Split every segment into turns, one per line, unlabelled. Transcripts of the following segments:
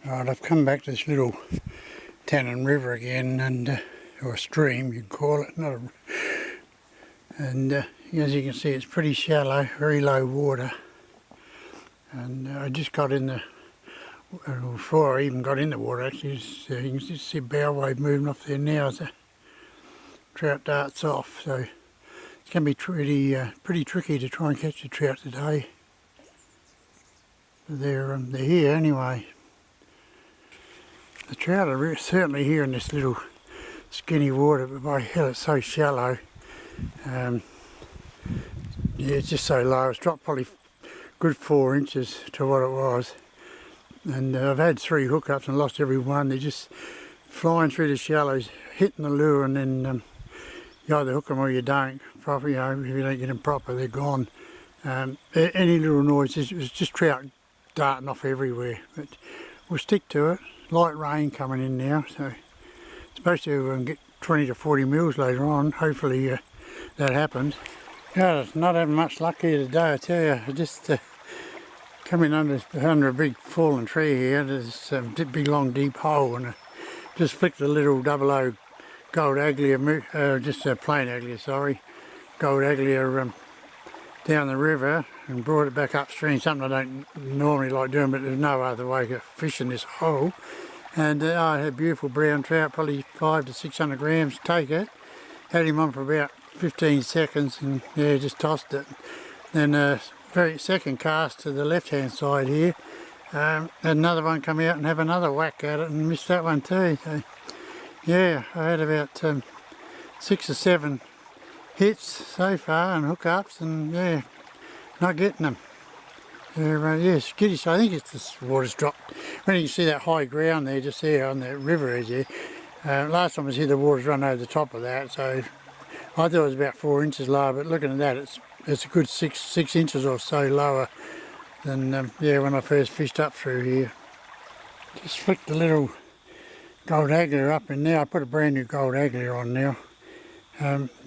Right, I've come back to this little tannin river again, and or stream you can call it, not a, and as you can see it's pretty shallow, very low water, and I just got in the, before I even got in the water actually, you can just see a bow wave moving off there now as the trout darts off, so it's going to be pretty tricky to try and catch the trout today. They're here anyway. The trout are certainly here in this little skinny water, but by hell it's so shallow. Yeah, it's just so low. It's dropped probably good 4 inches to what it was. And I've had 3 hookups and lost every one. They're just flying through the shallows, hitting the lure, and then you either hook them or you don't. Proper, you know, if you don't get them proper, they're gone. Any little noise, it's just trout darting off everywhere. But we'll stick to it. Light rain coming in now, so it's supposed to get 20 to 40 mils later on. Hopefully that happens. Yeah, it's not having much luck here today, I tell you. I just coming under a big fallen tree here. There's a big long deep hole, and I just flicked the little 00 gold aglia, just a plain aglia, sorry, gold aglia down the river and brought it back upstream. Something I don't normally like doing, but there's no other way to fish in this hole. And I had a beautiful brown trout, probably 500 to 600 grams. Take it, had him on for about 15 seconds, and yeah, just tossed it. Then very second cast to the left hand side here, had another one come out and have another whack at it and missed that one too. So yeah, I had about 6 or 7 hits so far and hookups, and yeah, not getting them. Yeah, skittish. So I think it's this water's dropped. When you can see that high ground there, just there on the river edge there. Last time I was here, the water's run over the top of that, so I thought it was about 4 inches lower. But looking at that, it's a good six inches or so lower than yeah, when I first fished up through here. Just flicked the little gold aglia up in there. I put a brand new gold aglia on now.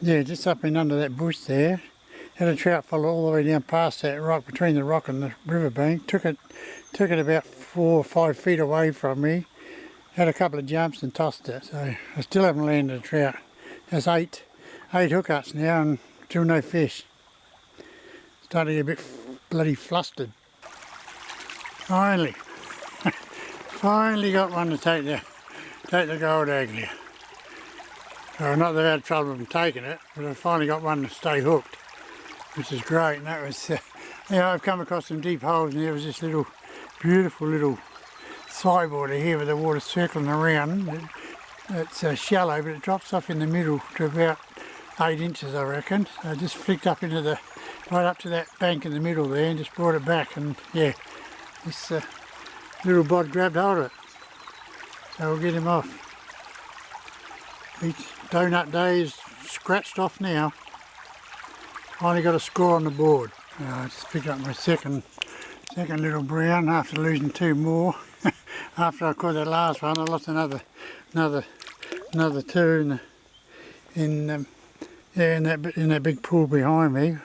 Yeah, just up in under that bush there. Had a trout follow all the way down past that rock, between the rock and the riverbank. Took it about 4 or 5 feet away from me. Had a couple of jumps and tossed it. So I still haven't landed a trout. There's eight hookups now and still no fish. Starting to get a bit bloody flustered. Finally got one to take the gold aglia. Not that I've had trouble with taking it, but I finally got one to stay hooked, which is great. And that was, you know, I've come across some deep holes, and there was this little, beautiful little sideboarder here with the water circling around. It's shallow, but it drops off in the middle to about 8 inches, I reckon. So I just flicked up into the, right up to that bank in the middle there, and just brought it back, and yeah, this little bod grabbed hold of it. So we'll get him off. Donut day is scratched off now. Finally got a score on the board. I just picked up my second little brown after losing 2 more. After I caught that last one, I lost another 2 in that big pool behind me.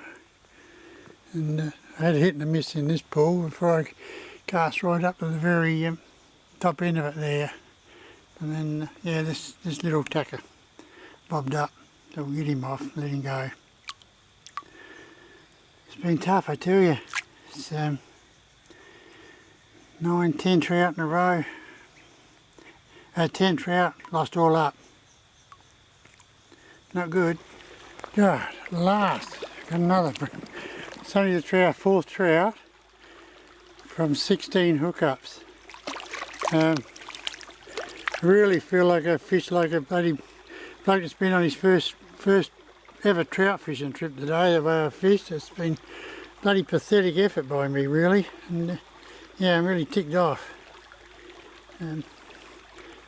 And I had a hit and a miss in this pool before I cast right up to the very top end of it there. And then yeah, this little tacker bobbed up, so we'll get him off, let him go. It's been tough, I tell you. It's 9, 10 trout in a row. 10 trout, lost all up. Not good. God, last, got another. It's only the 4th trout from 16 hookups. I really feel like I fished like a bloody bloke that's been on his first ever trout fishing trip today. The way I fished, it's been bloody pathetic effort by me, really. And yeah, I'm really ticked off.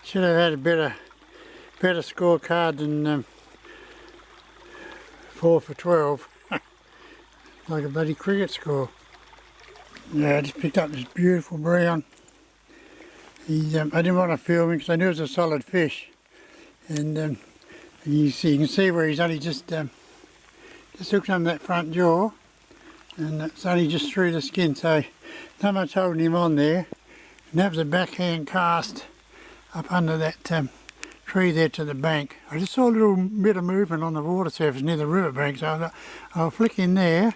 Should have had a better scorecard than 4 for 12, like a bloody cricket score. Yeah, I just picked up this beautiful brown. I didn't want to film him because I knew it was a solid fish, and you can see where he's only just hooked on that front jaw, and it's only just through the skin, so not much holding him on there. And that was a backhand cast up under that tree there to the bank. I just saw a little bit of movement on the water surface near the river bank, so I thought I'll flick in there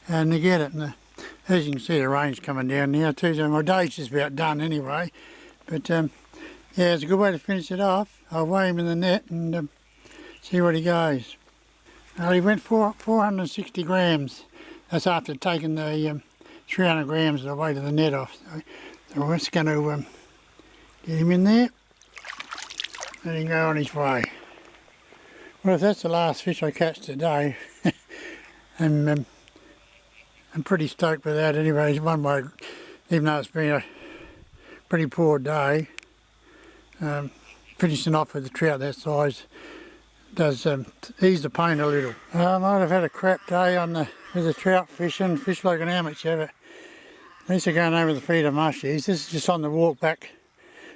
and to get it. And as you can see, the rain's coming down now too, so my day's just about done anyway. But yeah, it's a good way to finish it off. I'll weigh him in the net and see where he goes. Well, he went 460 grams. That's after taking the 300 grams of the weight of the net off. So we're just going to get him in there. Let him go on his way. Well, if that's the last fish I catch today, I'm pretty stoked with that anyway. It's one way, even though it's been a pretty poor day, finishing off with a trout that size does ease the pain a little. I might have had a crap day with the trout fishing, fish like an amateur, but at least I'm going over the feed of mushies. This is just on the walk back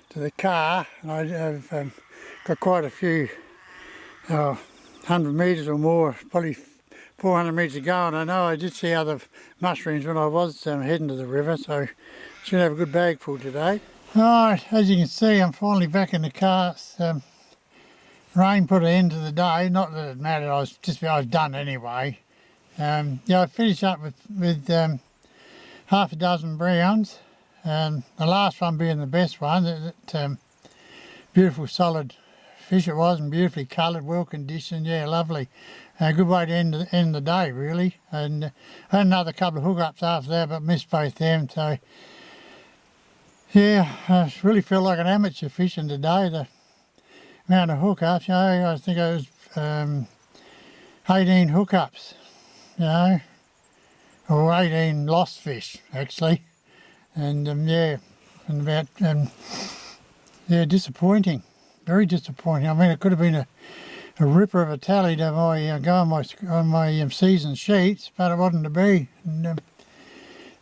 to the car, and I've got quite a few, 100 metres or more, probably 400 metres to go, and I know I did see other mushrooms when I was heading to the river, so should have a good bag full today. Alright, as you can see, I'm finally back in the car. Rain put an end to the day, not that it mattered, I was done anyway. Yeah, I finished up with half a dozen browns, the last one being the best one. That beautiful solid fish it was, and beautifully coloured, well conditioned, yeah, lovely. A good way to end the day really. And I had another couple of hookups after that, but missed both them, so yeah, I really feel like an amateur fishing today. The amount of hookups, you know, I think it was 18 hookups, you know, or 18 lost fish actually, and yeah, and about yeah, disappointing, very disappointing. I mean, it could have been a ripper of a tally to go on my season sheets, but it wasn't to be. And,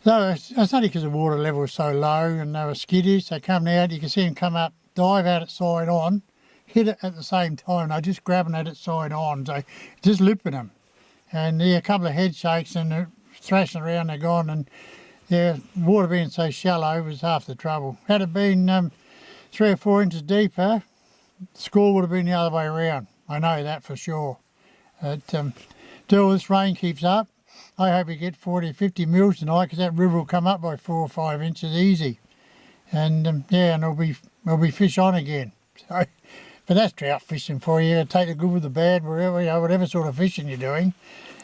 so it's only because the water level was so low and they were skittish. They come out, you can see them come up, dive out it side on, hit it at the same time. They're just grabbing at it side on, so just lipping them. And yeah, a couple of head shakes and they're thrashing around, they're gone. And yeah, the water being so shallow was half the trouble. Had it been 3 or 4 inches deeper, the score would have been the other way around. I know that for sure. Till this rain keeps up, I hope we get 40 or 50 mils tonight, because that river will come up by 4 or 5 inches easy. And yeah, and there'll be fish on again. So, but that's trout fishing for you. Take the good with the bad, wherever, you know, whatever sort of fishing you're doing.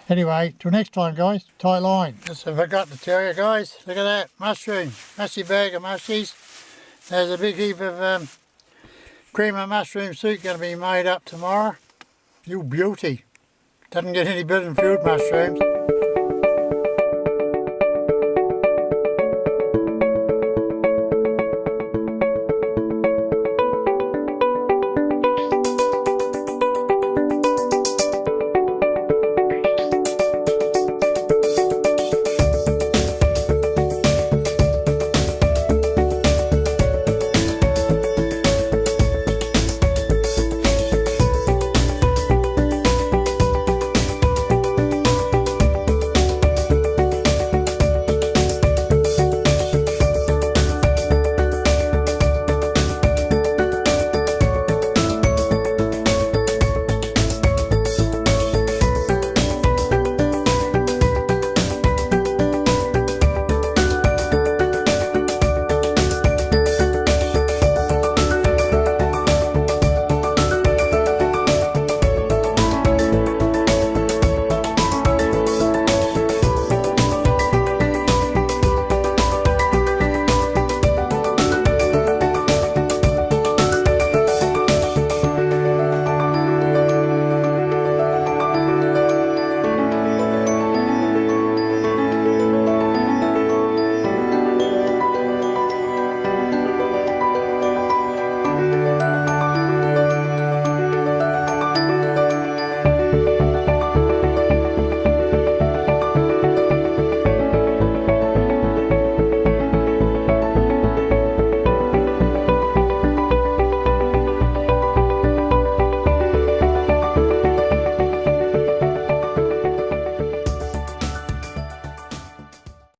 Anyway, till next time guys, tight line. Just I forgot to tell you guys, look at that, mushroom, mushy bag of mushies. There's a big heap of cream of mushroom soup going to be made up tomorrow. You beauty. Doesn't get any better than field mushrooms.